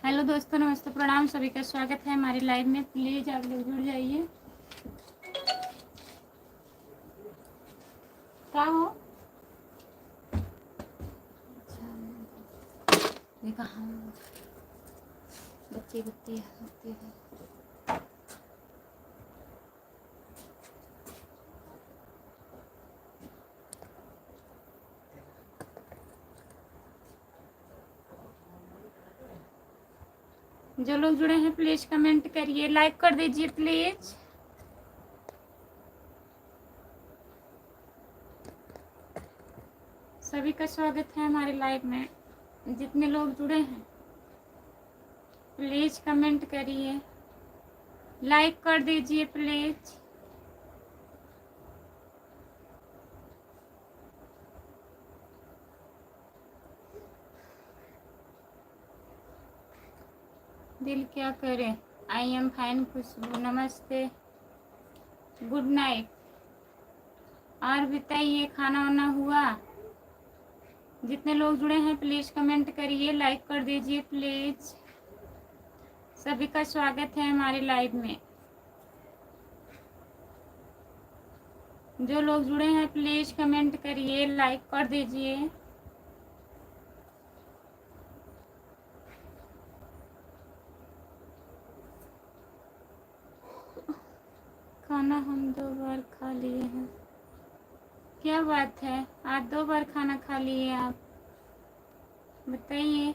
Hello दोस्तों, नमस्ते, प्रणाम, सभी का स्वागत है हमारी लाइव में। प्लीज आप लोग जुड़ जाइए। क्या हो? अच्छा, ये कहाँ बच्चे बच्चे है। जो लोग जुड़े हैं प्लीज कमेंट करिए, लाइक कर दीजिए प्लीज। सभी का स्वागत है हमारे लाइव में। जितने लोग जुड़े हैं प्लीज कमेंट करिए, लाइक कर दीजिए प्लीज। दिल क्या करे। आई एम फाइन खुशबू, नमस्ते, गुड नाइट। और बताइए, खाना वाना हुआ? जितने लोग जुड़े हैं प्लीज कमेंट करिए, लाइक कर दीजिए प्लीज। सभी का स्वागत है हमारे लाइव में। जो लोग जुड़े हैं प्लीज कमेंट करिए, लाइक कर दीजिए। खाना हम 2 बार खा लिए हैं। क्या बात है, आज 2 बार खाना खा लिए आप? बताइए।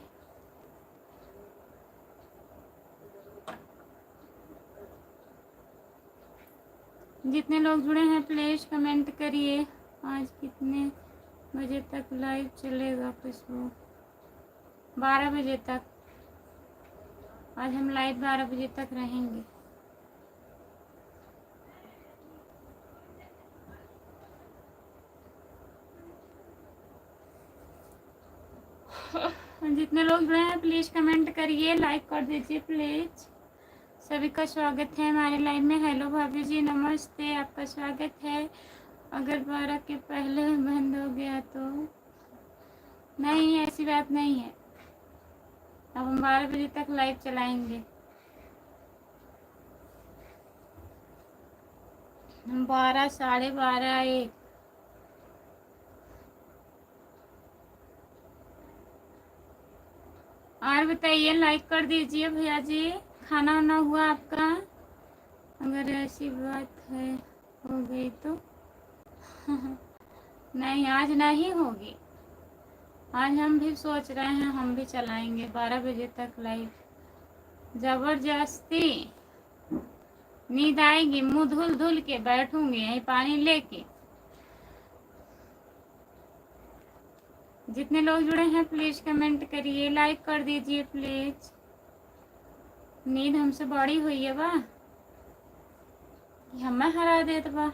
जितने लोग जुड़े हैं प्लीज कमेंट करिए। आज कितने बजे तक लाइव चलेगा? खुशबू 12 बजे तक। आज हम लाइव 12 बजे तक रहेंगे। जितने लोग जुड़े हैं प्लीज कमेंट करिए, लाइक कर दीजिए प्लीज। सभी का स्वागत है हमारे लाइव में। हेलो भाभी जी, नमस्ते, आपका स्वागत है। अगर 12 के पहले बंद हो गया तो? नहीं, ऐसी बात नहीं है। अब हम 12 बजे तक लाइव चलाएंगे। हम 12, 12:30, 1। और बताइए, लाइक कर दीजिए भैया जी। खाना वाना हुआ आपका? अगर ऐसी बात है हो गई तो नहीं, आज नहीं होगी। आज हम भी सोच रहे हैं, हम भी चलाएंगे 12 बजे तक लाइव। जबरदस्ती नींद आएगी, मुंह धुल धुल के बैठूंगी यहीं पानी लेके। जितने लोग जुड़े हैं प्लीज कमेंट करिए, लाइक कर दीजिए प्लीज। नींद हमसे बड़ी हुई है बा, हमें हरा देत बा।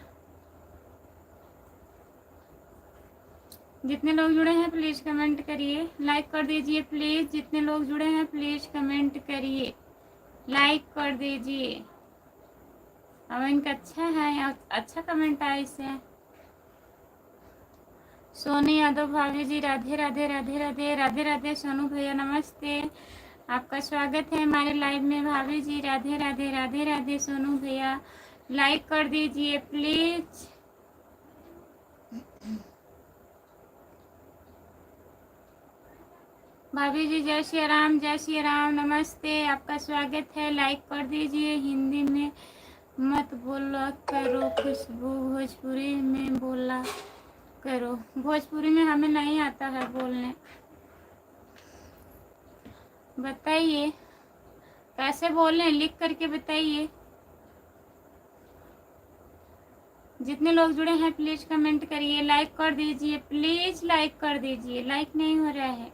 जितने लोग जुड़े हैं प्लीज कमेंट करिए, लाइक कर दीजिए प्लीज। जितने लोग जुड़े हैं प्लीज कमेंट करिए, लाइक कर दीजिए। अमिन अच्छा है, अच्छा कमेंट आया इससे। सोनी यादव भाभी जी, राधे राधे राधे राधे राधे राधे। सोनू भैया नमस्ते, आपका स्वागत है हमारे लाइव में। भाभी जी राधे राधे राधे राधे। सोनू भैया लाइक कर दीजिए प्लीज। भाभी जी जय श्री राम, जय श्री राम, नमस्ते, आपका स्वागत है। लाइक कर दीजिए। हिंदी में मत बोला करो खुशबू, भोजपुरी में बोला करो। भोजपुरी में हमें नहीं आता है बोलने। बताइए कैसे बोलें, लिख करके बताइए। जितने लोग जुड़े हैं प्लीज कमेंट करिए, लाइक कर दीजिए प्लीज, लाइक कर दीजिए। लाइक नहीं हो रहा है,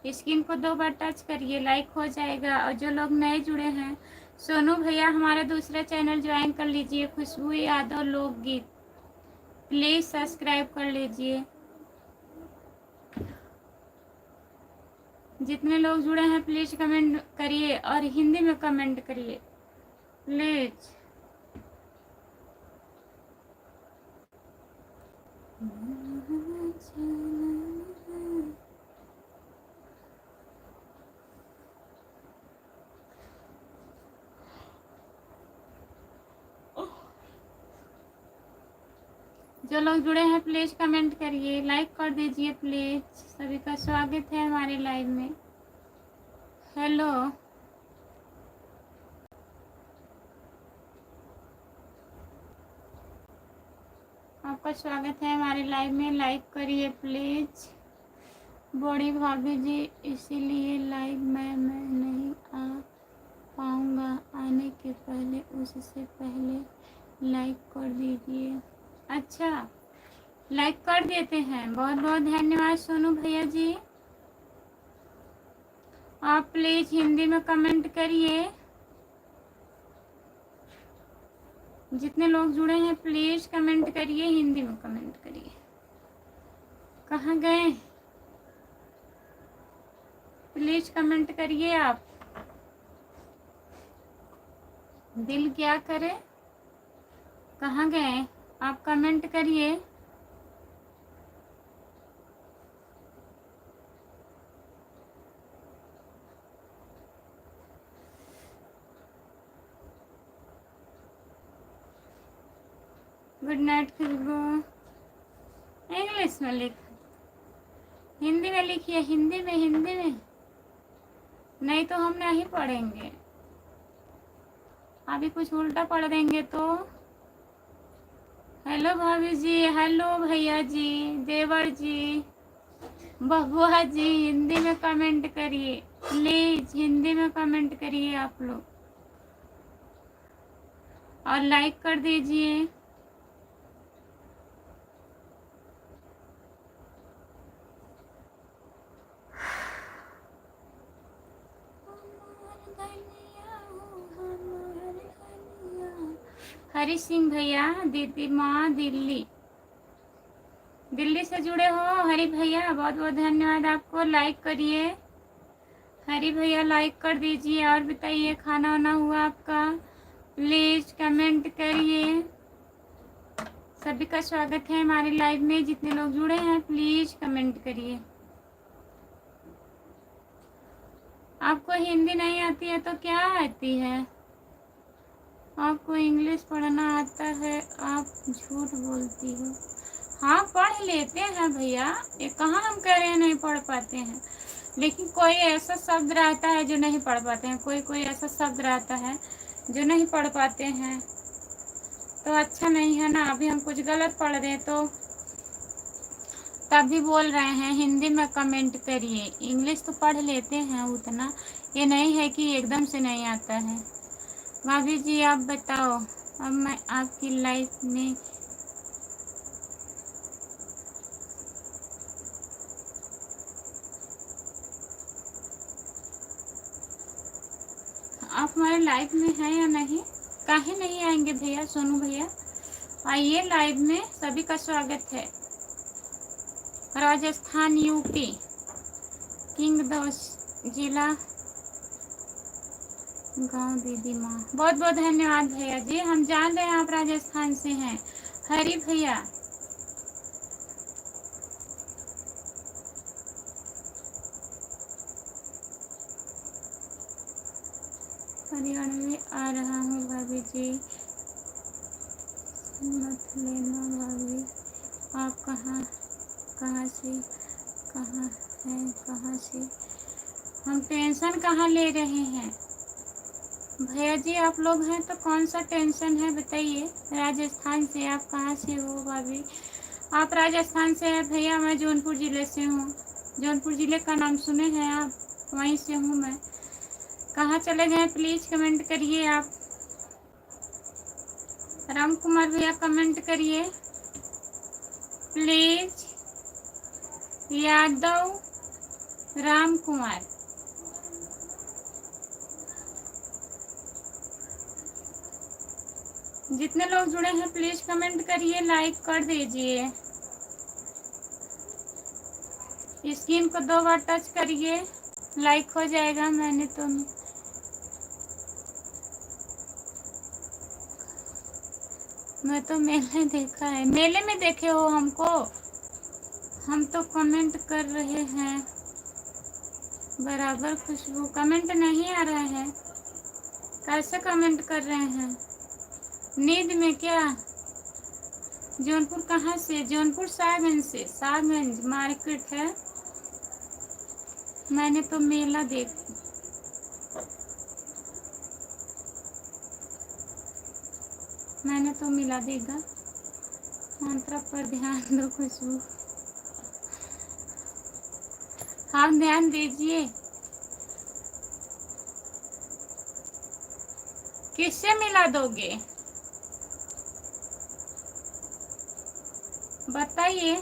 स्क्रीन को 2 बार टच करिए, लाइक हो जाएगा। और जो लोग नए जुड़े हैं, सोनू भैया हमारा दूसरा चैनल ज्वाइन कर लीजिए, खुशबू यादव लोकगीत, प्लीज सब्सक्राइब कर लीजिए। जितने लोग जुड़े हैं प्लीज कमेंट करिए और हिंदी में कमेंट करिए प्लीज। जो लोग जुड़े हैं प्लीज़ कमेंट करिए, लाइक कर दीजिए प्लीज़। सभी का स्वागत है हमारे लाइव में। हेलो, आपका स्वागत है हमारे लाइव में। लाइक करिए प्लीज़। बड़ी भाभी जी, इसीलिए लाइव में मैं नहीं आ पाऊँगा, आने के पहले उससे पहले लाइक कर दीजिए। अच्छा, लाइक कर देते हैं। बहुत बहुत धन्यवाद सोनू भैया जी। आप प्लीज़ हिंदी में कमेंट करिए। जितने लोग जुड़े हैं प्लीज़ कमेंट करिए, हिंदी में कमेंट करिए। कहाँ गए? प्लीज़ कमेंट करिए आप। दिल क्या करे? कहाँ गए? आप कमेंट करिए। गुड नाइट खुशबू। इंग्लिश में लिख, हिंदी में लिखिए। हिंदी में, हिंदी में नहीं तो हम नहीं पढ़ेंगे। अभी कुछ उल्टा पढ़ देंगे तो। हेलो भाभी जी, हेलो भैया जी, देवर जी, बबुआ जी, हिंदी में कमेंट करिए प्लीज़। हिंदी में कमेंट करिए आप लोग और लाइक कर दीजिए। हरी सिंह भैया, दीदी माँ दिल्ली, दिल्ली से जुड़े हो हरी भैया, बहुत बहुत धन्यवाद आपको। लाइक करिए हरी भैया, लाइक कर दीजिए। और बताइए, खाना वाना हुआ आपका? प्लीज़ कमेंट करिए। सभी का स्वागत है हमारे लाइव में। जितने लोग जुड़े हैं प्लीज़ कमेंट करिए। आपको हिंदी नहीं आती है तो क्या आती है? आपको इंग्लिश पढ़ना आता है, आप झूठ बोलती हो। हाँ, पढ़ लेते हैं भैया, ये कहाँ हम कह रहे हैं नहीं पढ़ पाते हैं। लेकिन कोई ऐसा शब्द रहता है जो नहीं पढ़ पाते हैं, कोई कोई ऐसा शब्द रहता है जो नहीं पढ़ पाते हैं, तो अच्छा नहीं है ना। अभी हम कुछ गलत पढ़ दें तो तभी बोल रहे हैं हिंदी में कमेंट करिए। इंग्लिश तो पढ़ लेते हैं उतना, ये नहीं है कि एकदम से नहीं आता है। भाभी जी आप बताओ, अब मैं आपकी लाइफ में आप हमारे लाइव में हैं या नहीं? काहे नहीं आएंगे भैया, सोनू भैया आइए लाइव में। सभी का स्वागत है। राजस्थान, यूपी, किंग जिला, गांव दीदी माँ। बहुत बहुत धन्यवाद भैया जी, हम जान रहे हैं आप राजस्थान से हैं। हरी भैया, हरियाणा में आ रहा हूँ भाभी जी, मत लेना भाभी। आप कहाँ से कहाँ से? हम टेंशन कहाँ ले रहे हैं भैया जी? आप लोग हैं तो कौन सा टेंशन है बताइए। राजस्थान से, आप कहाँ से हो भाभी? आप राजस्थान से हैं भैया, मैं जौनपुर ज़िले से हूँ। जौनपुर ज़िले का नाम सुने हैं आप? वहीं से हूँ मैं। कहाँ चले गए प्लीज़ कमेंट करिए आप। राम कुमार भैया कमेंट करिए प्लीज़। यादव राम कुमार, जितने लोग जुड़े हैं प्लीज़ कमेंट करिए, लाइक कर दीजिए। स्क्रीन को 2 बार टच करिए, लाइक हो जाएगा। मैं तो मेले देखा है। मेले में देखे हो हमको? हम तो कमेंट कर रहे हैं बराबर। खुशबू कमेंट नहीं आ रहा है, कैसे कमेंट कर रहे हैं? नींद में क्या? जौनपुर कहाँ से? जौनपुर साहबगंज से। साहबगंज मार्केट है। मैंने तो मेला मैंने तो मिला देगा। मंत्र पर ध्यान दो खुशबू। हाँ ध्यान दीजिए। किससे मिला दोगे? बताइए।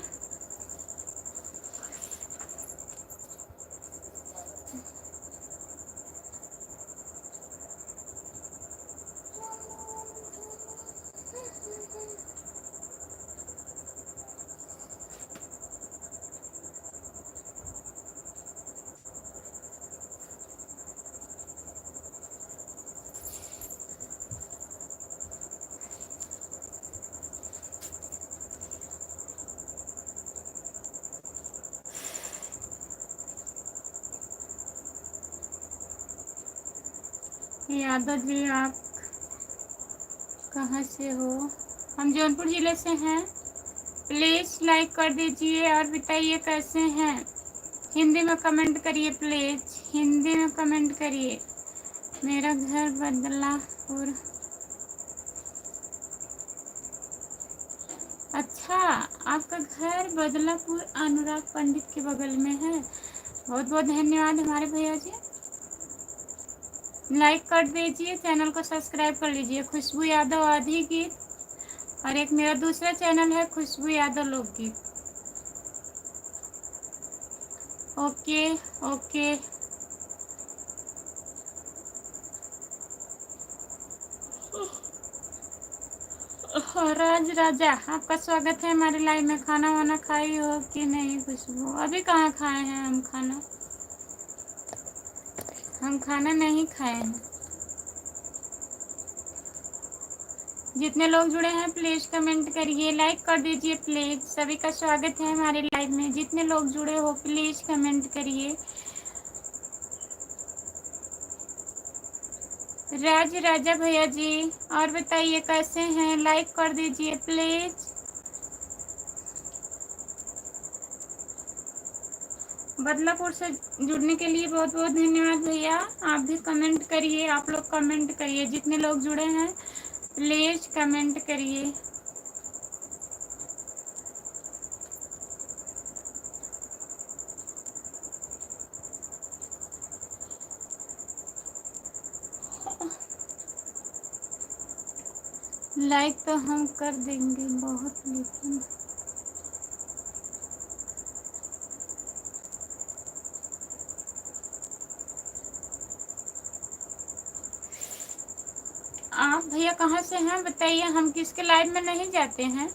यादव जी आप कहाँ से हो? हम जौनपुर जिले से हैं। प्लीज लाइक कर दीजिए और बताइए कैसे हैं। हिंदी में कमेंट करिए प्लीज, हिंदी में कमेंट करिए। मेरा घर बदलापुर। अच्छा, आपका घर बदलापुर अनुराग पंडित के बगल में है। बहुत बहुत धन्यवाद हमारे भैया जी। लाइक कर दीजिए, चैनल को सब्सक्राइब कर लीजिए। खुशबू यादव आधी गीत, और एक मेरा दूसरा चैनल है खुशबू यादव लोकगीत। Okay okay. राज राजा आपका स्वागत है हमारे लाइव में। खाना वाना खाई हो कि नहीं खुशबू? अभी कहाँ खाए हैं हम खाना? हम खाना नहीं खाए हैं। जितने लोग जुड़े हैं प्लीज कमेंट करिए, लाइक कर दीजिए प्लीज। सभी का स्वागत है हमारे लाइव में। जितने लोग जुड़े हो प्लीज कमेंट करिए। राज राजा भैया जी और बताइए कैसे हैं? लाइक कर दीजिए प्लीज। बदलापुर से जुड़ने के लिए बहुत बहुत धन्यवाद भैया। आप भी कमेंट करिए, आप लोग कमेंट करिए। जितने लोग जुड़े हैं प्लीज कमेंट करिए। लाइक तो हम कर देंगे बहुत, लेकिन आप भैया कहाँ से हैं बताइए। हम किसके लाइव में नहीं जाते हैं।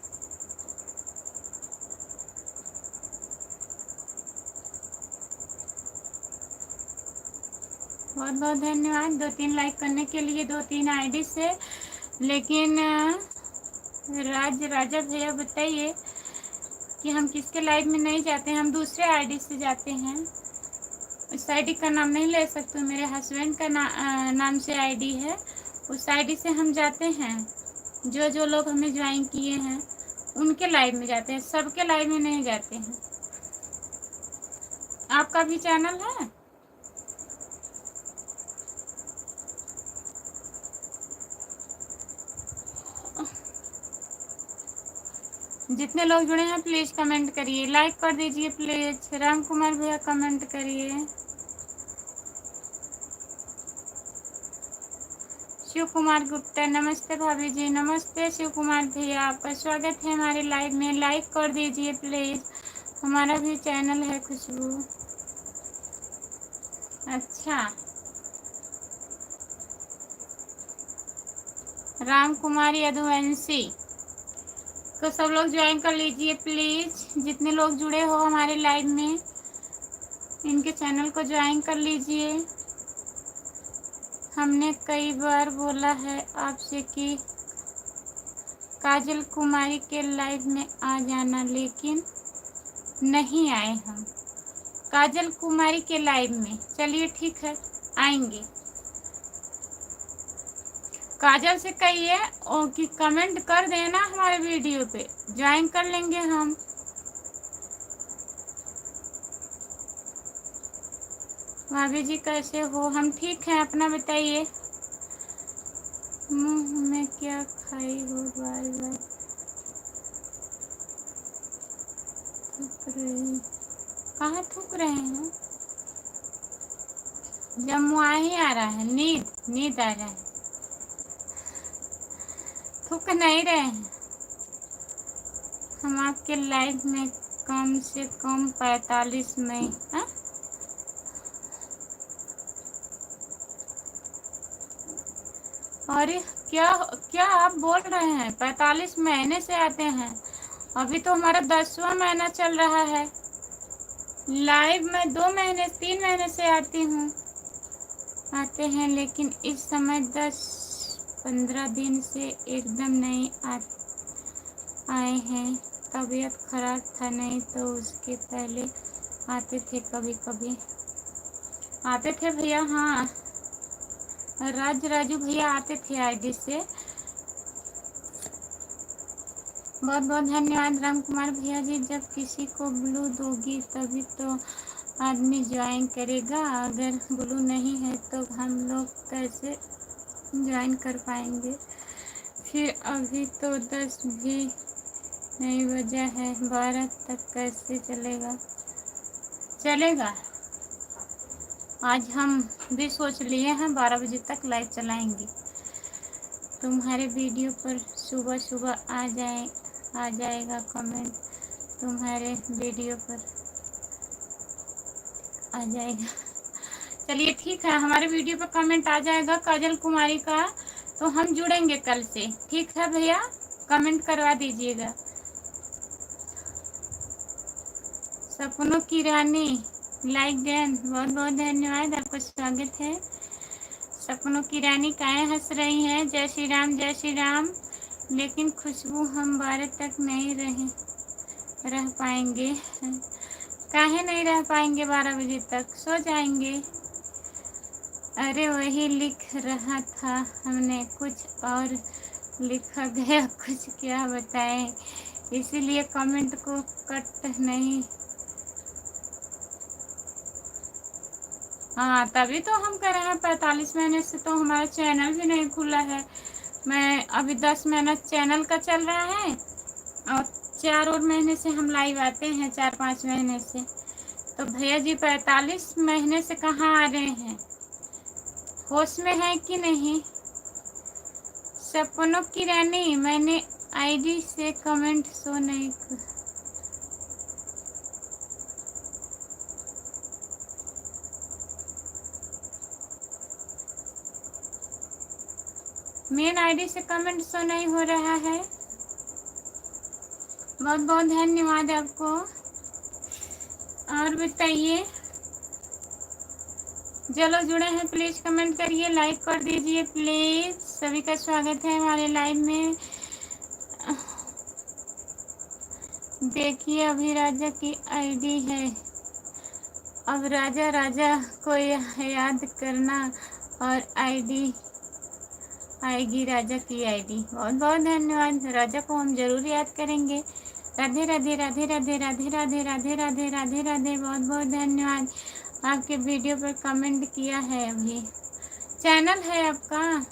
बहुत बहुत धन्यवाद 2-3 लाइक करने के लिए 2-3 आईडी से। लेकिन राज राजा भैया बताइए कि हम किसके लाइव में नहीं जाते हैं। हम दूसरे आईडी से जाते हैं। उस आईडी का नाम नहीं ले सकते, मेरे हस्बैंड का नाम से आईडी है। उस आईडी से हम जाते हैं। जो जो लोग हमें ज्वाइन किए हैं उनके लाइव में जाते हैं, सबके लाइव में नहीं जाते हैं। आपका भी चैनल है? जितने लोग जुड़े हैं प्लीज कमेंट करिए, लाइक कर दीजिए प्लीज। राम कुमार भैया कमेंट करिए। शिव कुमार गुप्ता नमस्ते भाभी जी। नमस्ते शिव कुमार भैया, आपका स्वागत है हमारे लाइव में। लाइक कर दीजिए प्लीज, हमारा भी चैनल है खुशबू। अच्छा, राम कुमार यदुवंशी तो सब लोग ज्वाइन कर लीजिए प्लीज। जितने लोग जुड़े हो हमारे लाइव में इनके चैनल को ज्वाइन कर लीजिए। हमने कई बार बोला है आपसे कि काजल कुमारी के लाइव में आ जाना, लेकिन नहीं आए हम काजल कुमारी के लाइव में। चलिए ठीक है, आएंगे। काजल से कहिए और कि कमेंट कर देना हमारे वीडियो पे, ज्वाइन कर लेंगे हम। भाभी जी कैसे हो? हम ठीक हैं, अपना बताइए। मुंह में क्या खाई हो? बार बार थूक रही। कहाँ थूक रहे हैं? जमुआ ही आ रहा है, नींद आ रहा है, थूक नहीं रहे हैं। हम आपके लाइफ में कम से कम 45 में। हाँ? अरे क्या क्या आप बोल रहे हैं? 45 महीने से आते हैं, अभी तो हमारा 10वां महीना चल रहा है। लाइव में 2 महीने 3 महीने से आते हैं, लेकिन इस समय 10-15 दिन से एकदम नहीं आए हैं। तबीयत खराब था, नहीं तो उसके पहले आते थे, कभी कभी आते थे भैया। हाँ, राजू भैया आते थे आईडी से। बहुत बहुत धन्यवाद राम कुमार भैया जी। जब किसी को ब्लू दोगी तभी तो आदमी ज्वाइन करेगा, अगर ब्लू नहीं है तो हम लोग कैसे ज्वाइन कर पाएंगे? फिर अभी तो 10 भी नहीं बजा है, 12 तक कैसे चलेगा? आज हम भी सोच लिए हैं 12 बजे तक लाइव चलाएंगे। तुम्हारे वीडियो पर सुबह सुबह आ जाएगा कमेंट, तुम्हारे वीडियो पर आ जाएगा। चलिए ठीक है, हमारे वीडियो पर कमेंट आ जाएगा काजल कुमारी का, तो हम जुड़ेंगे कल से। ठीक है भैया, कमेंट करवा दीजिएगा। सपनों की रानी लाइक देन, बहुत बहुत धन्यवाद, आपका स्वागत है। सपनों की रानी काहे हंस रही हैं? जय श्री राम, जय श्री राम। लेकिन खुशबू हम 12 तक नहीं रह पाएंगे। काहे नहीं रह पाएंगे? 12 बजे तक सो जाएंगे। अरे वही लिख रहा था, हमने कुछ और लिखा गया, कुछ क्या बताएं, इसीलिए कमेंट को कट नहीं। हाँ, तभी तो हम कर रहे हैं। 45 महीने से तो हमारा चैनल भी नहीं खुला है। मैं अभी 10 महीना चैनल का चल रहा है, और 4 और महीने से हम लाइव आते हैं, 4-5 महीने से। तो भैया जी 45 महीने से कहाँ आ रहे हैं? होश में है कि नहीं? सपनों की रानी, मैंने आईडी से कमेंट शो नहीं। मेन आईडी से कमेंट शो नहीं हो रहा है। बहुत बहुत धन्यवाद आपको। और बताइए, जो लोग जुड़े हैं प्लीज कमेंट करिए, लाइक कर दीजिए प्लीज। सभी का स्वागत है हमारे लाइव में। देखिए अभी राजा की आईडी है, अब राजा को याद करना और आईडी आएगी, राजा की आईडी। बहुत बहुत धन्यवाद, राजा को हम जरूर याद करेंगे। राधे राधे राधे राधे राधे राधे राधे राधे राधे राधे। बहुत बहुत धन्यवाद, आपके वीडियो पर कमेंट किया है। अभी चैनल है आपका,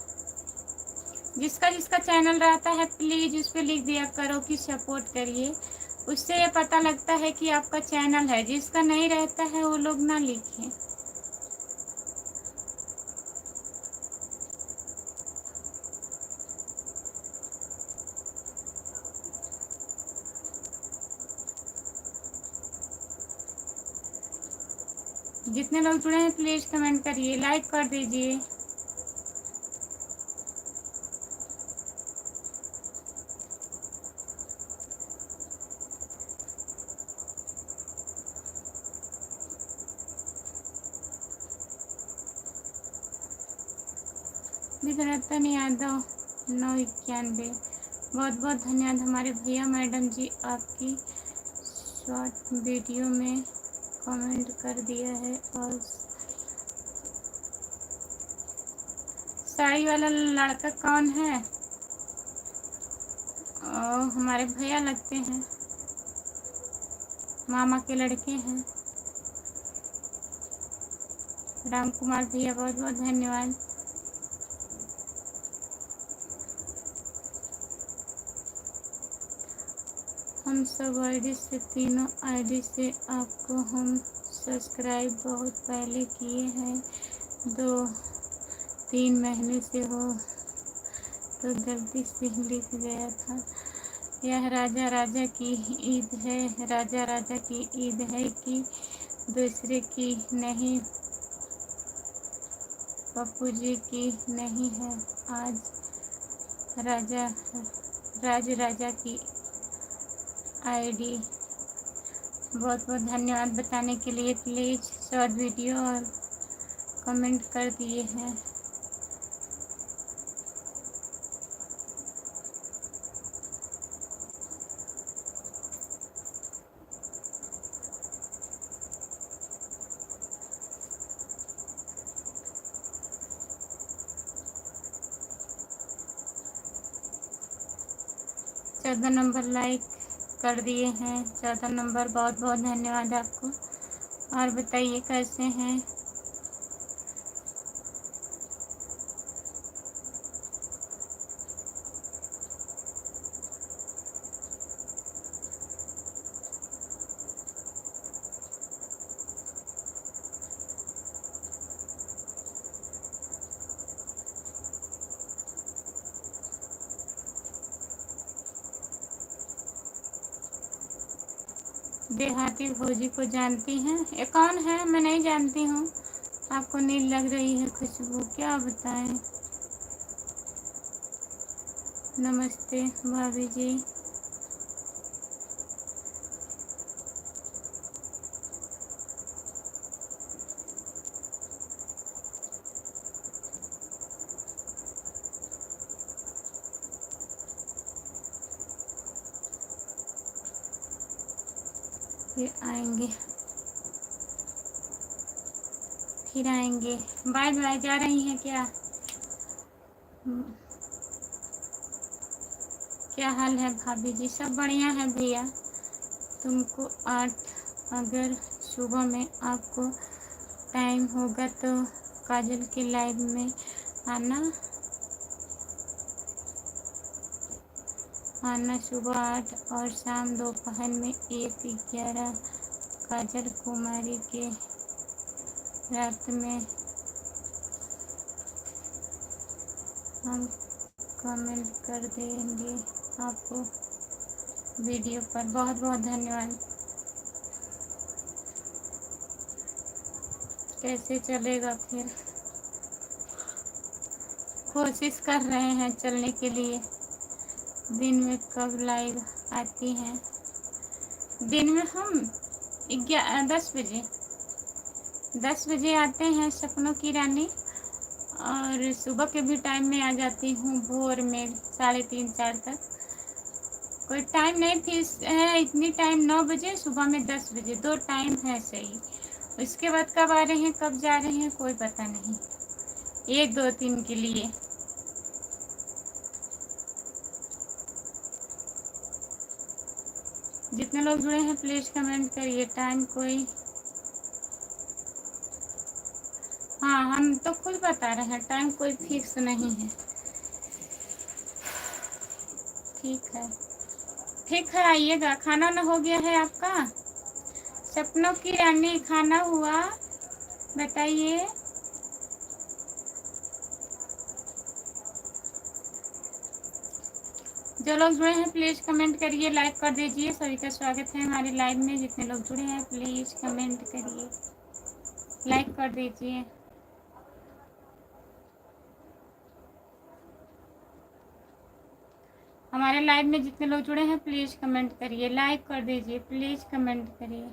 जिसका चैनल रहता है प्लीज उस पर लिख दिया करो कि सपोर्ट करिए, उससे ये पता लगता है कि आपका चैनल है। जिसका नहीं रहता है वो लोग ना लिखें। जितने लोग जुड़े हैं प्लीज कमेंट करिए, लाइक कर दीजिए। रतन यादव 991, बहुत बहुत धन्यवाद हमारे भैया मैडम जी, आपकी शॉर्ट वीडियो में कमेंट कर दिया है और साड़ी वाला लड़का कौन है? हमारे भैया लगते हैं, मामा के लड़के हैं। राम कुमार भैया बहुत बहुत धन्यवाद। हम सब आईडी से, तीनों आईडी से आपको हम सब्सक्राइब बहुत पहले किए हैं, 2-3 महीने से हो, तो गलती से लिख गया था। यह राजा राजा की ईद है, राजा राजा की ईद है कि दूसरे की नहीं, पप्पू जी की नहीं है। आज राजा की आईडी। बहुत बहुत धन्यवाद बताने के लिए। प्लीज़ शॉर्ट वीडियो और कमेंट कर दिए हैं। चौदह नंबर लाइक कर दिए हैं, 14 नंबर, बहुत बहुत धन्यवाद आपको। और बताइए कैसे हैं? देहाती भौजी को जानती हैं? ये कौन है? मैं नहीं जानती हूँ। आपको नींद लग रही है खुशबू, क्या बताएं। नमस्ते भाभी जी। फिर आएंगे। Bye bye. जा रही हैं क्या? क्या हाल है भाभी जी? सब बढ़िया है भैया। तुमको 8 अगर सुबह में आपको टाइम होगा तो काजल के लाइव में आना सुबह 8 और शाम दोपहर में 1:11 काजल कुमारी के रात में हम कमेंट कर देंगे आपको वीडियो पर। बहुत बहुत धन्यवाद। कैसे चलेगा फिर? कोशिश कर रहे हैं चलने के लिए। दिन में कब लाइव आती हैं? दिन में हम 10 बजे आते हैं सपनों की रानी, और सुबह के भी टाइम में आ जाती हूँ, भोर में 3:30-4 तक। कोई टाइम नहीं फिक्स है, इतनी टाइम 9 बजे, सुबह में 10 बजे, 2 टाइम है सही। उसके बाद कब आ रहे हैं कब जा रहे हैं कोई पता नहीं, 1-2-3 के लिए। जितने लोग जुड़े हैं प्लीज़ कमेंट करिए। टाइम कोई, हाँ हम तो खुद बता रहे हैं, टाइम कोई फिक्स नहीं है। ठीक है आइएगा। खाना ना हो गया है आपका? सपनों की रानी खाना हुआ? बताइए। जो लोग जुड़े हैं प्लीज़ कमेंट करिए, लाइक कर दीजिए। सभी का स्वागत है हमारी लाइव में। जितने लोग जुड़े हैं प्लीज़ कमेंट करिए, लाइक कर दीजिए। हमारे लाइव में जितने लोग जुड़े हैं प्लीज़ कमेंट करिए, लाइक कर दीजिए, प्लीज़ कमेंट करिए।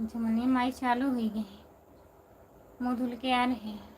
जमनी माई चालू हुई गई, मुँह धुल के आ रहे हैं।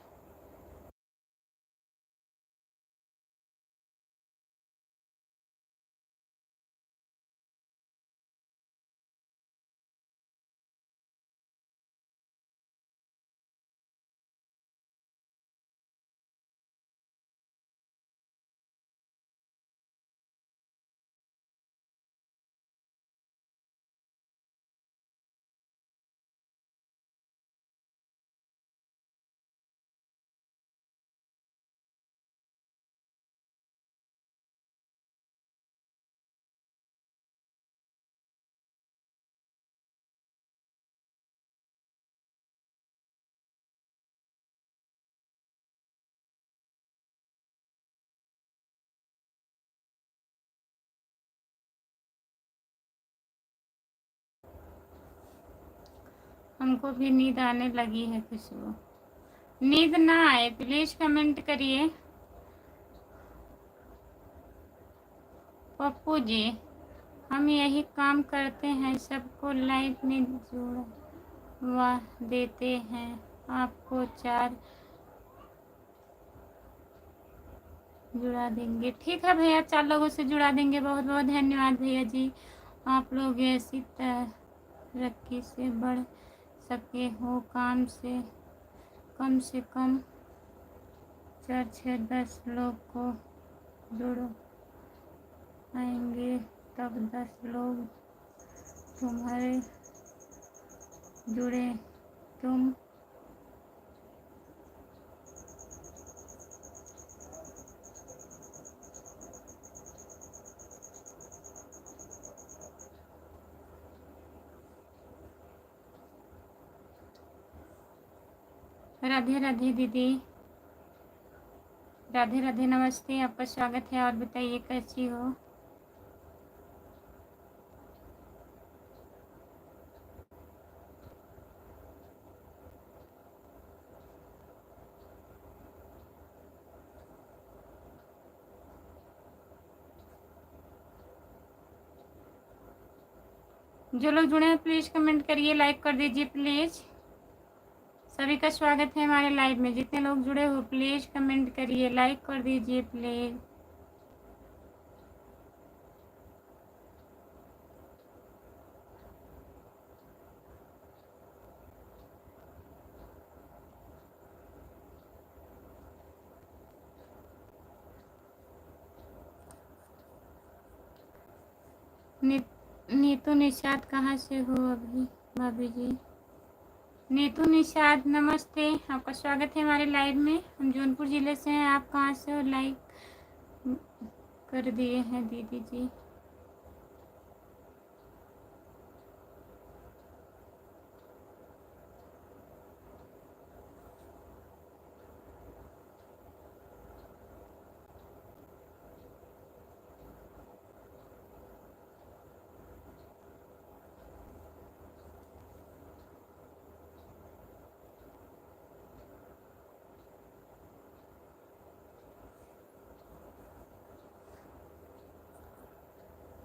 हमको भी नींद आने लगी है खुशबू। नींद ना आए प्लीज कमेंट करिए। पप्पू जी, हम यही काम करते हैं, सबको लाइफ में जुड़वा देते हैं, आपको 4 जुड़ा देंगे। ठीक है भैया, 4 लोगों से जुड़ा देंगे। बहुत बहुत धन्यवाद भैया जी। आप लोग ऐसी तरक्की से बढ़ सके हो, काम से कम 4 6 10 लोग को जोड़ो आएंगे, तब 10 लोग तुम्हारे जुड़े, तुम राधे राधे दीदी, राधे राधे, नमस्ते, आपका स्वागत है। और बताइए कैसी हो? जो लोग जुड़े हैं प्लीज कमेंट करिए, लाइक कर दीजिए प्लीज। सभी का स्वागत है हमारे लाइव में। जितने लोग जुड़े हो प्लीज कमेंट करिए, लाइक कर दीजिए प्लीज। नीतू निषाद कहाँ से हो अभी भाभी जी? नीतू निषाद नमस्ते, आपका स्वागत है हमारे लाइव में। हम जौनपुर ज़िले से हैं। आप कहाँ से हो? लाइक कर दिए हैं दीदी जी।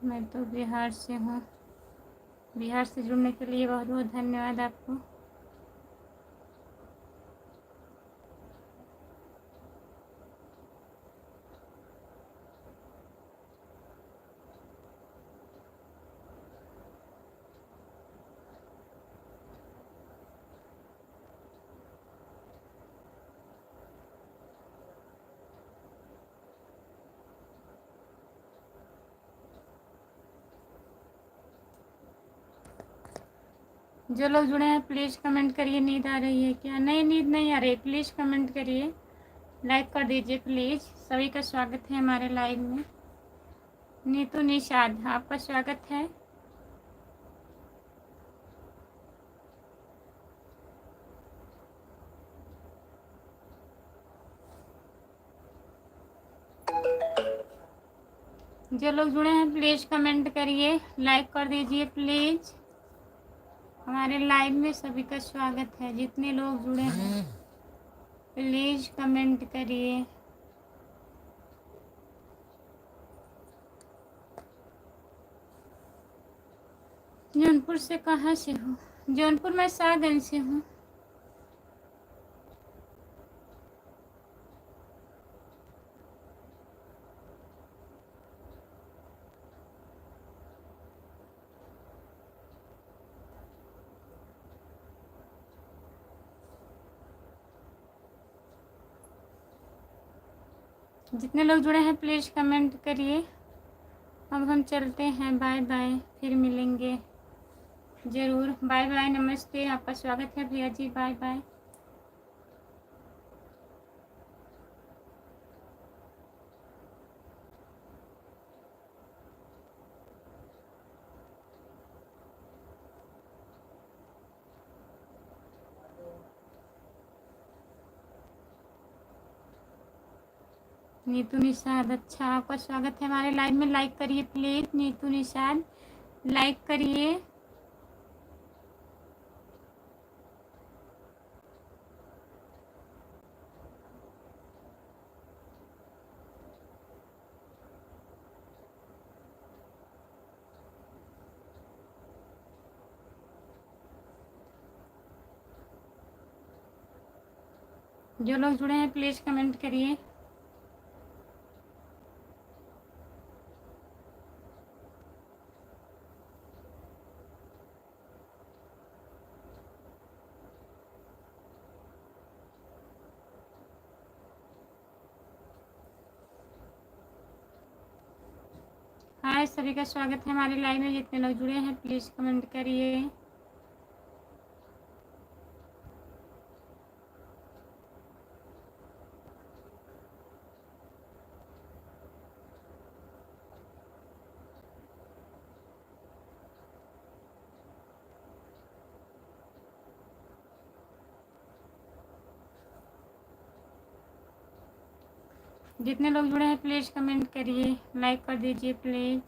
मैं तो बिहार से हूँ। बिहार से जुड़ने के लिए बहुत बहुत धन्यवाद आपको। जो लोग जुड़े हैं प्लीज़ कमेंट करिए। नींद आ रही है क्या? नहीं, नींद नहीं आ रही। प्लीज़ कमेंट करिए, लाइक कर दीजिए प्लीज़। सभी का स्वागत है हमारे लाइव में। नीतू निषाद, आपका स्वागत है। जो लोग जुड़े हैं प्लीज़ कमेंट करिए, लाइक कर दीजिए प्लीज़। हमारे लाइव में सभी का स्वागत है। जितने लोग जुड़े हैं प्लीज़ कमेंट करिए। जौनपुर से कहाँ से हो? जौनपुर में सागंज से हूँ। जितने लोग जुड़े हैं प्लीज़ कमेंट करिए। अब हम चलते हैं, बाय बाय, फिर मिलेंगे ज़रूर। बाय बाय, नमस्ते, आपका स्वागत है भैया जी। Bye bye. नीतू निषाद, अच्छा, आपका स्वागत है हमारे लाइव में। लाइक करिए प्लीज़। नीतू निषाद लाइक करिए। जो लोग जुड़े हैं प्लीज़ कमेंट करिए। हाय, सभी का स्वागत है हमारी लाइव में। जितने लोग जुड़े हैं प्लीज़ कमेंट करिए। जितने लोग जुड़े हैं प्लीज़ कमेंट करिए, लाइक कर दीजिए प्लीज़।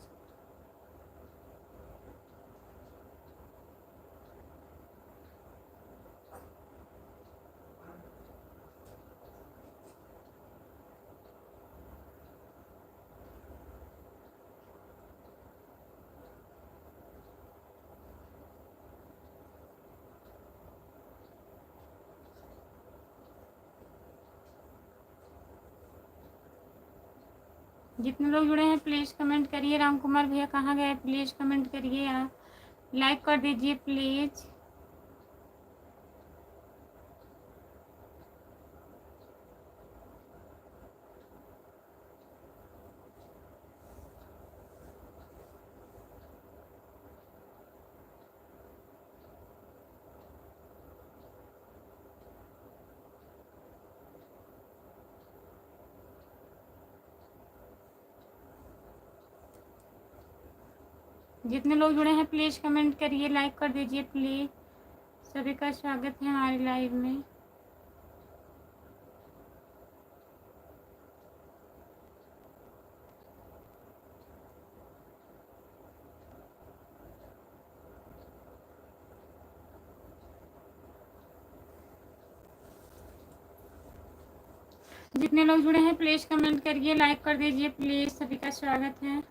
जितने लोग जुड़े हैं प्लीज़ कमेंट करिए। राम कुमार भैया कहाँ गए? प्लीज़ कमेंट करिए, आप लाइक कर दीजिए प्लीज़। जितने लोग जुड़े हैं प्लीज़ कमेंट करिए, लाइक कर दीजिए प्लीज़। सभी का स्वागत है हमारी लाइव में। जितने लोग जुड़े हैं प्लीज़ कमेंट करिए, लाइक कर दीजिए प्लीज़। सभी का स्वागत है।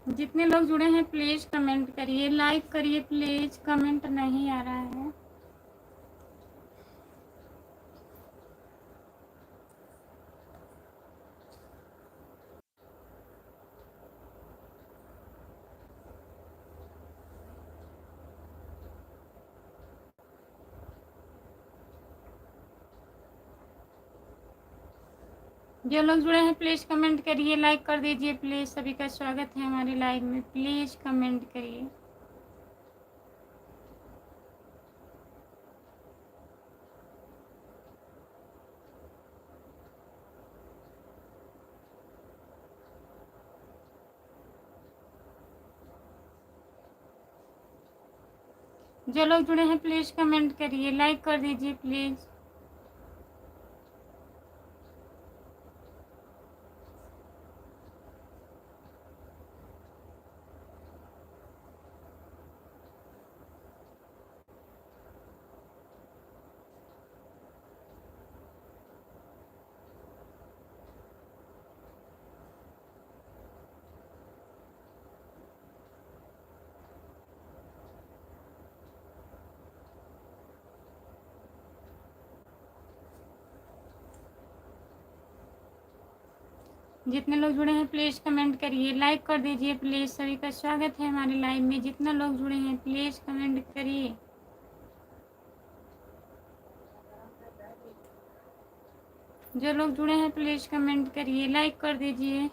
जितने लोग जुड़े हैं प्लीज़ कमेंट करिए, लाइक करिए प्लीज़। कमेंट नहीं आ रहा है। जो लोग जुड़े हैं प्लीज़ कमेंट करिए, लाइक कर दीजिए प्लीज़। सभी का स्वागत है हमारी लाइव में। प्लीज़ कमेंट करिए। जो लोग जुड़े हैं प्लीज़ कमेंट करिए, लाइक कर दीजिए प्लीज़। जितने लोग जुड़े हैं प्लीज़ कमेंट करिए, लाइक कर दीजिए प्लीज़। सभी का स्वागत है हमारी लाइव में। जितने लोग जुड़े हैं प्लीज़ कमेंट करिए। जो लोग जुड़े हैं प्लीज़ कमेंट करिए, लाइक कर दीजिए।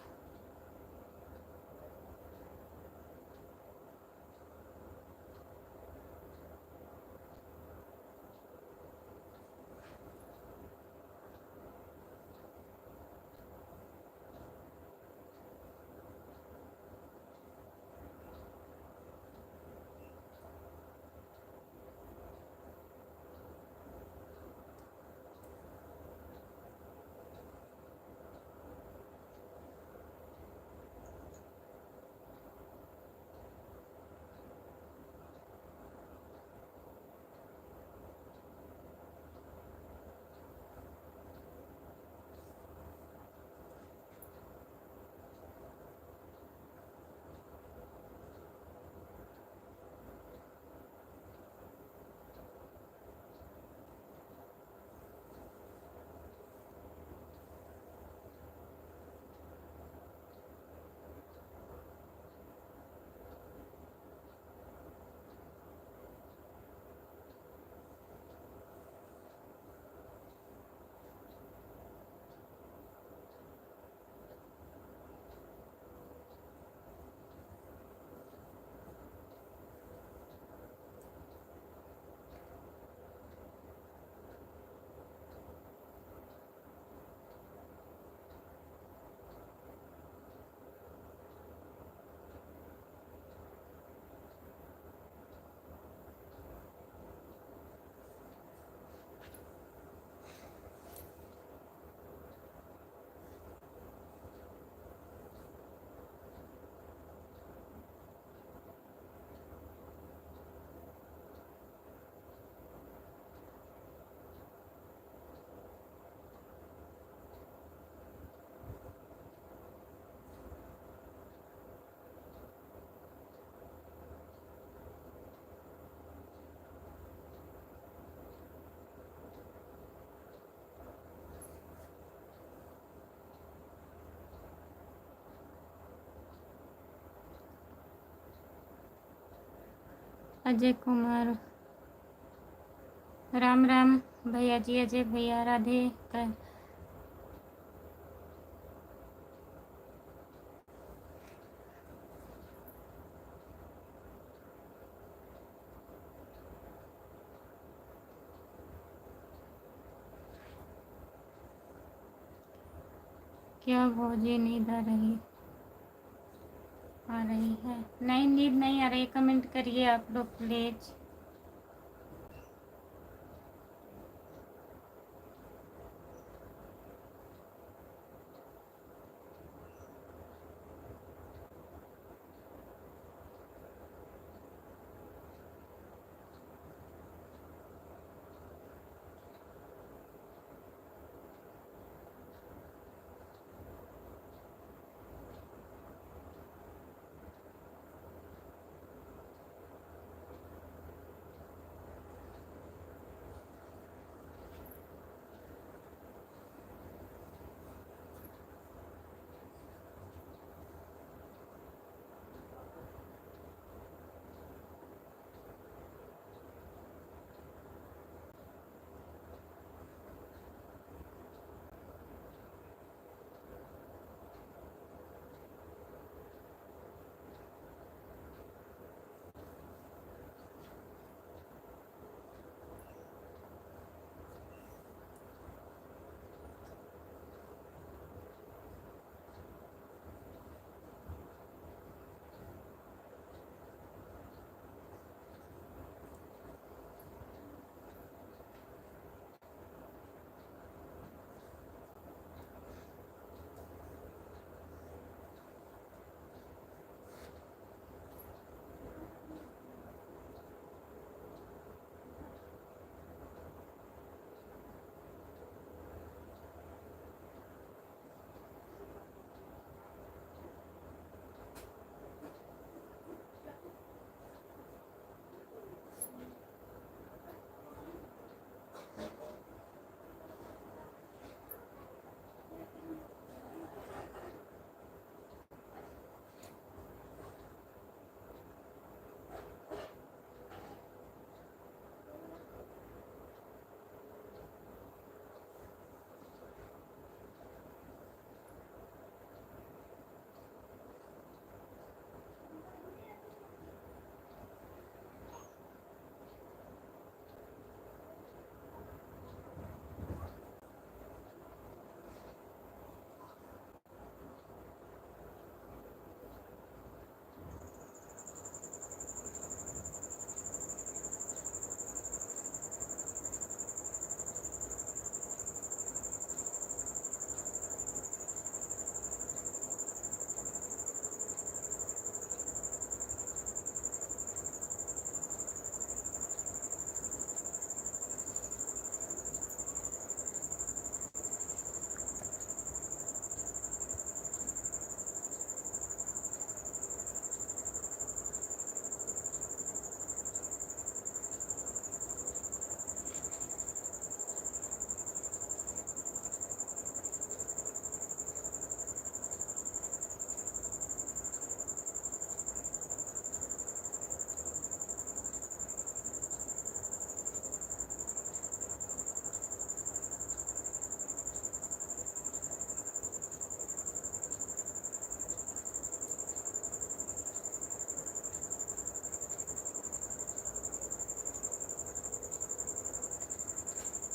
अजय कुमार, राम राम भैया जी, अजय भैया, राधे क्या भौजी नींद आ रही है? नहीं, नींद नहीं आ रही। कमेंट करिए आप लोग प्लीज़।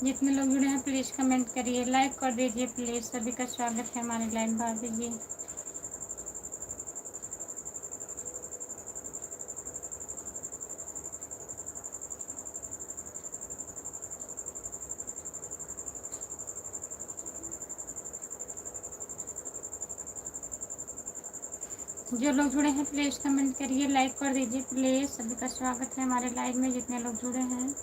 जितने लोग जुड़े हैं प्लीज़ कमेंट करिए, लाइक कर दीजिए प्लीज़। सभी का स्वागत है हमारे लाइव। भाभी जी, जो लोग जुड़े हैं प्लीज़ कमेंट करिए, लाइक कर दीजिए प्लीज़। सभी का स्वागत है हमारे लाइव में, जितने लोग जुड़े हैं।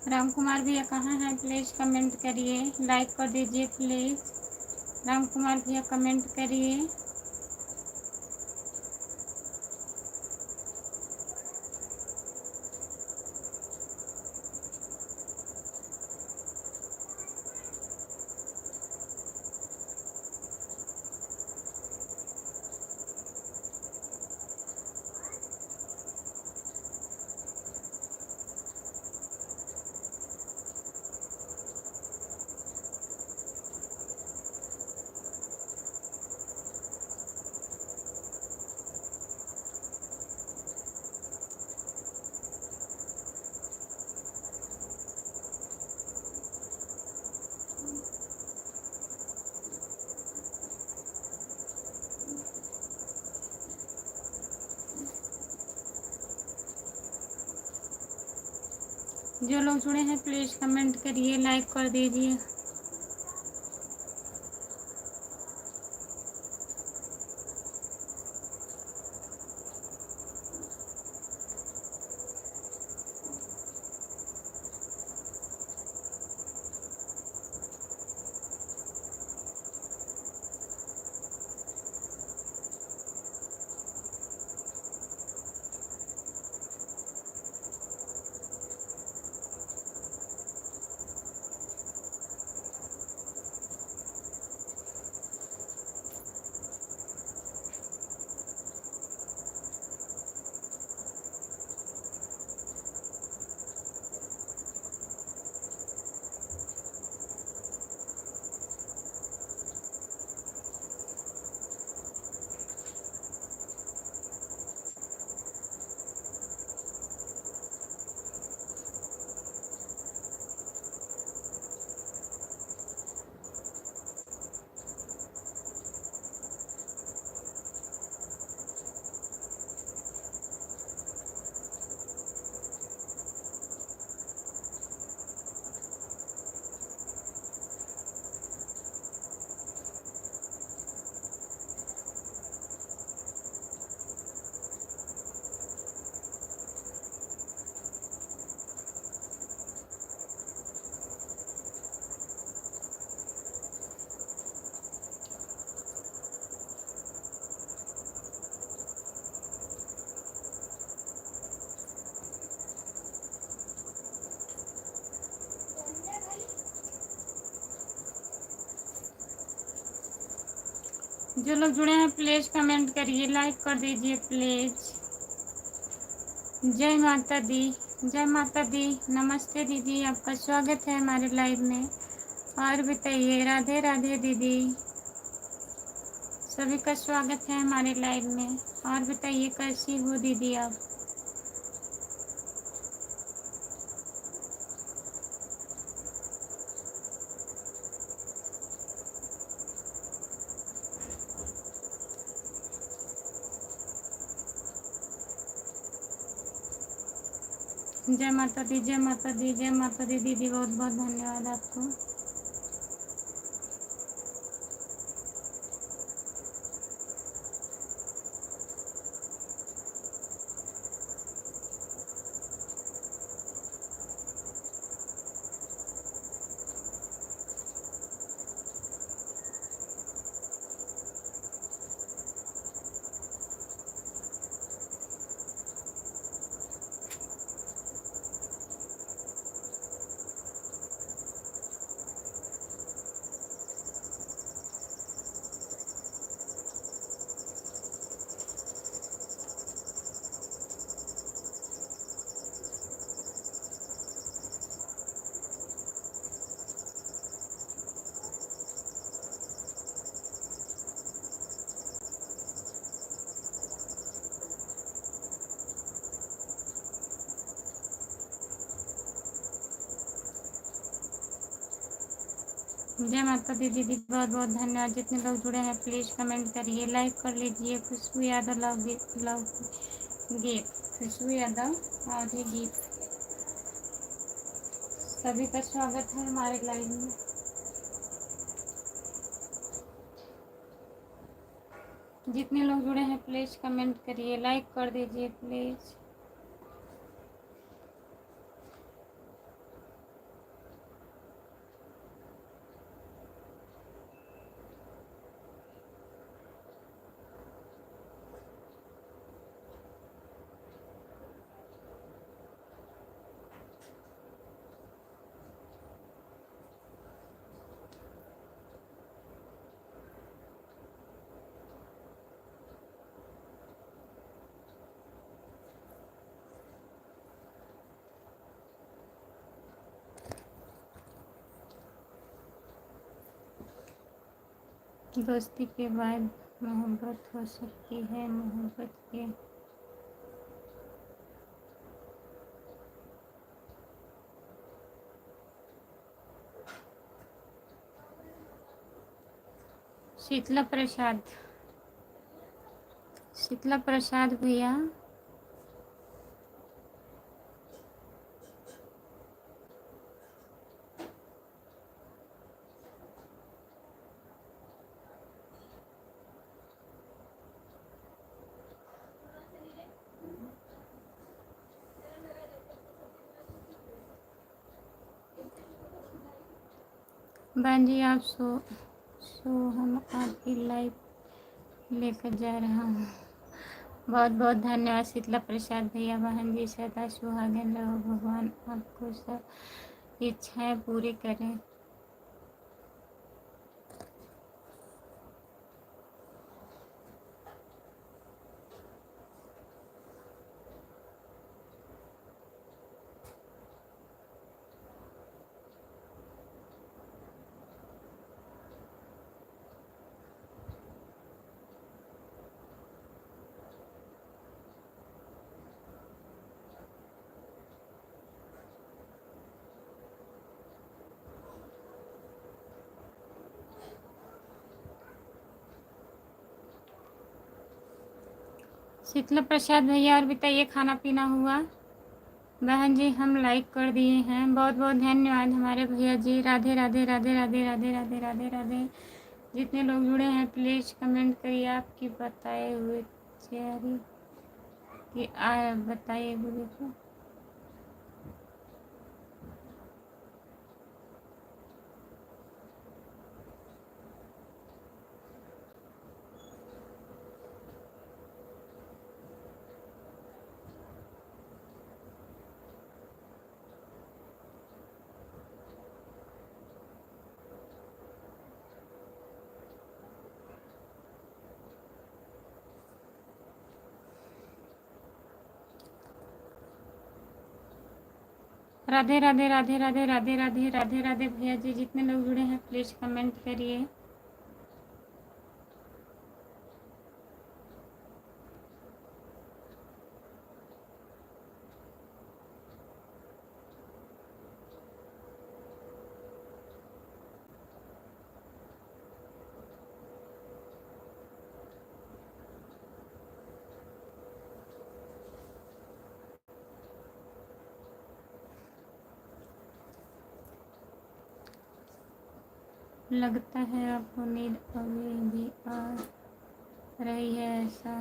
राम कुमार भैया कहाँ हैं? प्लीज़ कमेंट करिए, लाइक कर दीजिए प्लीज़। राम कुमार भैया कमेंट करिए। जो लोग जुड़े हैं प्लीज़ कमेंट करिए, लाइक कर दीजिए। जो लोग जुड़े हैं प्लीज़ कमेंट करिए, लाइक कर दीजिए प्लीज़। जय माता दी, जय माता दी। नमस्ते दीदी, आपका स्वागत है हमारे लाइव में। और बताइए, राधे राधे दीदी, सभी का स्वागत है हमारे लाइव में। और बताइए कैसी हो दीदी आप। जय माता दी, जय माता दी, जय माता दी दीदी, बहुत बहुत धन्यवाद आपको। जय माता दी दीदी, बहुत बहुत धन्यवाद। जितने लोग जुड़े हैं प्लीज़ कमेंट करिए, लाइक कर लीजिए। खुशबू यादव लव गीत, खुशबू यादव और ये गीत, सभी का स्वागत है हमारे लाइव में। जितने लोग जुड़े हैं प्लीज़ कमेंट करिए, लाइक कर दीजिए प्लीज़। दोस्ती के बाद मोहब्बत हो सकती है, मोहब्बत के शीतला प्रसाद, शीतला प्रसाद भैया, बहन जी आप सो हम आपकी लाइव लेकर जा रहा हूँ। बहुत बहुत धन्यवाद शीतला प्रसाद भैया। बहन जी सदा सुहागन रहो, भगवान आपको सब इच्छाएं पूरी करें। शीतला प्रसाद भैया और बताइए खाना पीना हुआ? बहन जी हम लाइक कर दिए हैं, बहुत बहुत धन्यवाद हमारे भैया जी। राधे राधे राधे राधे राधे राधे राधे राधे। जितने लोग जुड़े हैं प्लीज़ कमेंट करिए आपकी बताए हुए चेहरे कि बताइए गुरु को। राधे राधे राधे राधे राधे राधे राधे राधे भैया जी। जितने लोग जुड़े हैं प्लीज़ कमेंट करिए। लगता है आपको नींद अभी भी आ रही है, ऐसा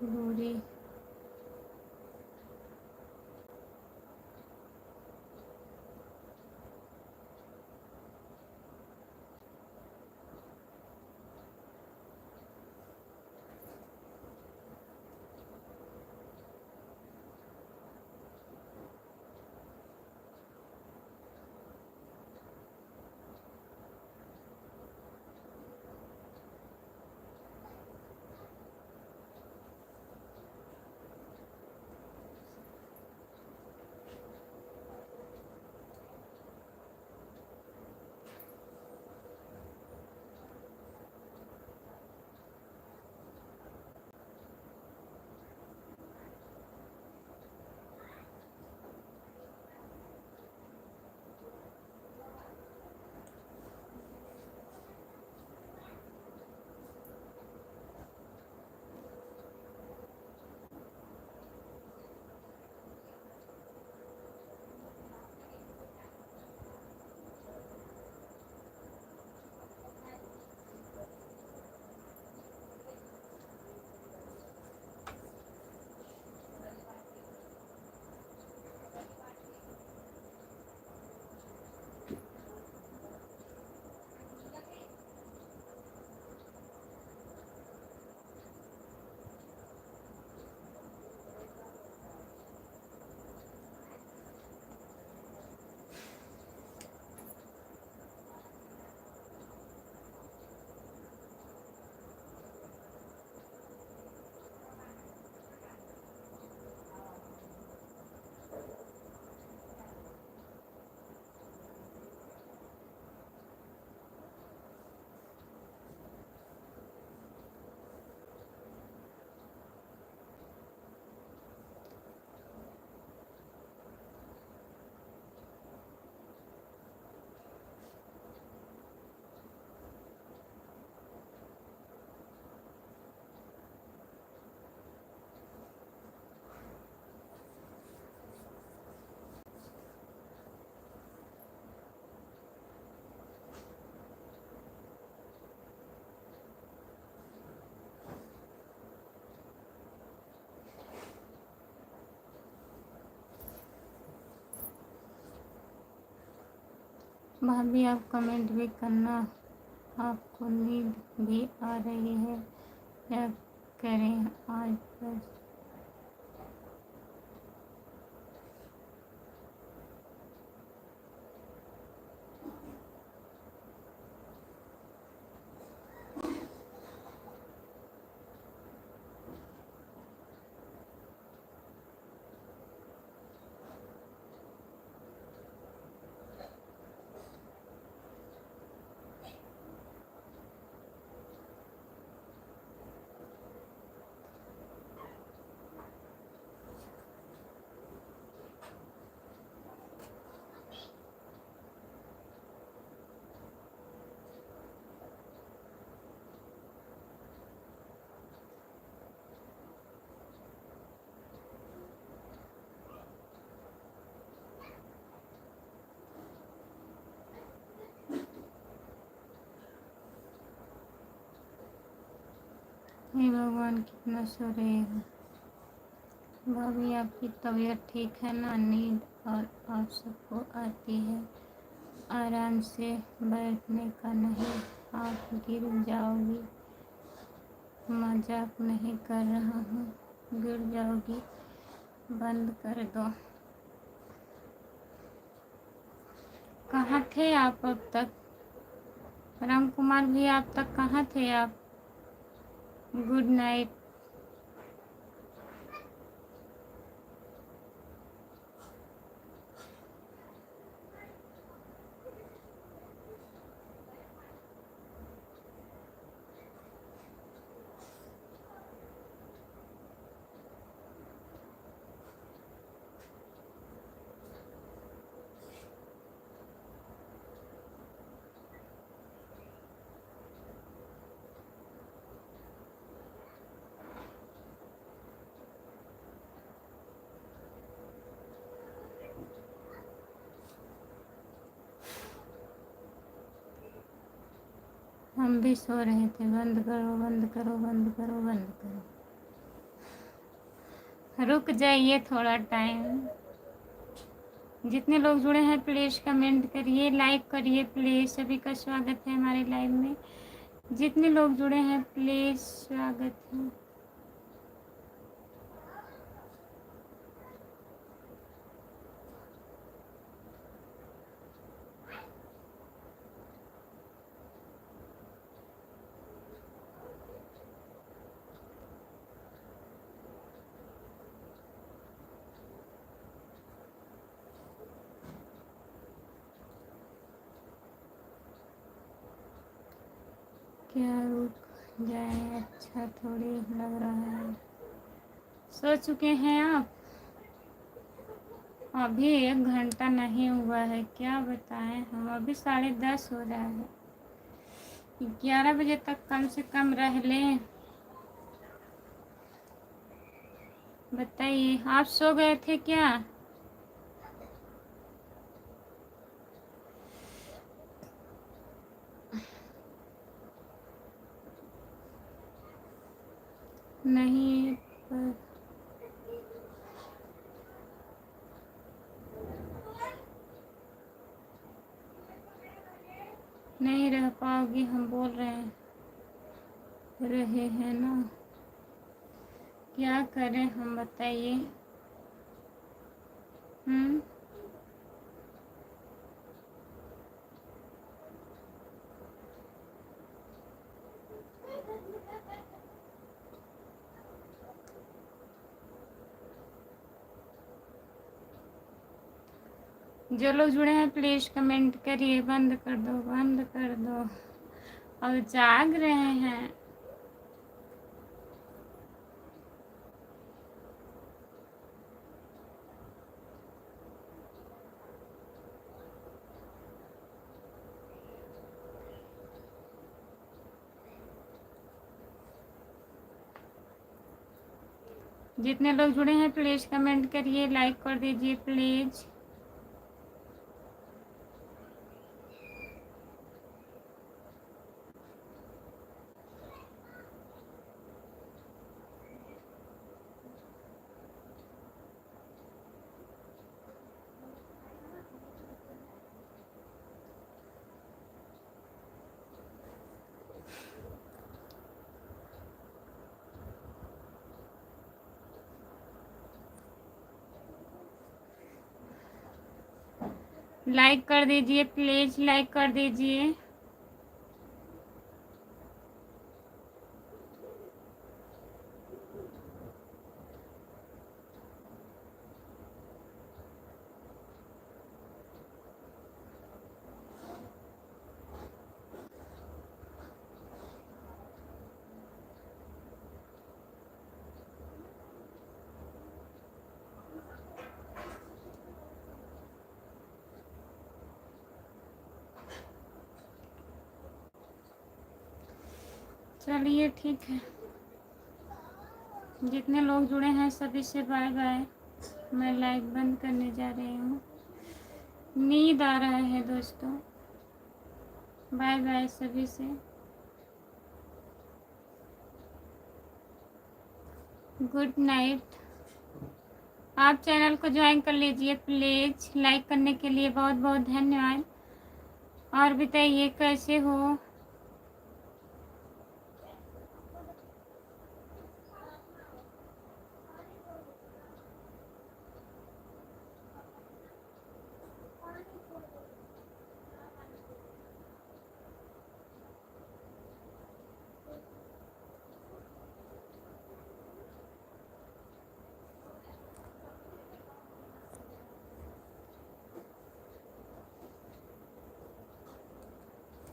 बुरी भाभी आप कमेंट भी करना। आपको नींद भी आ रही है, क्या करें आज बस। हे भगवान, कितना सो रहे हो भाभी। आपकी तबीयत ठीक है ना? नींद और आप सबको आती है? आराम से बैठने का नहीं, आप गिर जाओगी। मजाक नहीं कर रहा हूँ, गिर जाओगी। बंद कर दो। कहाँ थे आप अब तक? राम कुमार भी आप तक कहाँ थे आप? Good night. हम भी सो रहे थे। बंद करो, बंद करो, बंद करो, बंद करो। रुक जाइए थोड़ा टाइम। जितने लोग जुड़े हैं प्लीज़ कमेंट करिए, लाइक करिए प्लीज़। सभी का स्वागत है हमारे लाइव में। जितने लोग जुड़े हैं प्लीज़ स्वागत है। क्या रुक जाए अच्छा थोड़ी लग रहा है। सो चुके हैं आप? अभी 1 घंटा नहीं हुआ है, क्या बताएं हम। अभी 10:30 हो रहा है। 11 बजे तक कम से कम रह लें। बताइए, आप सो गए थे क्या? नहीं पर नहीं रह पाओगी, हम बोल रहे हैं ना। क्या करें हम, बताइए। हम्म। जो लोग जुड़े हैं प्लीज़ कमेंट करिए। बंद कर दो, बंद कर दो। और जाग रहे हैं। जितने लोग जुड़े हैं प्लीज़ कमेंट करिए, लाइक कर दीजिए प्लीज़। लाइक कर दीजिए प्लीज़, लाइक कर दीजिए। चलिए ठीक है, जितने लोग जुड़े हैं सभी से बाय बाय। मैं लाइव बंद करने जा रही हूँ, नींद आ रहा है दोस्तों। बाय बाय सभी से, गुड नाइट। आप चैनल को ज्वाइन कर लीजिए प्लीज़। लाइक करने के लिए बहुत बहुत धन्यवाद। और बताइए कैसे हो?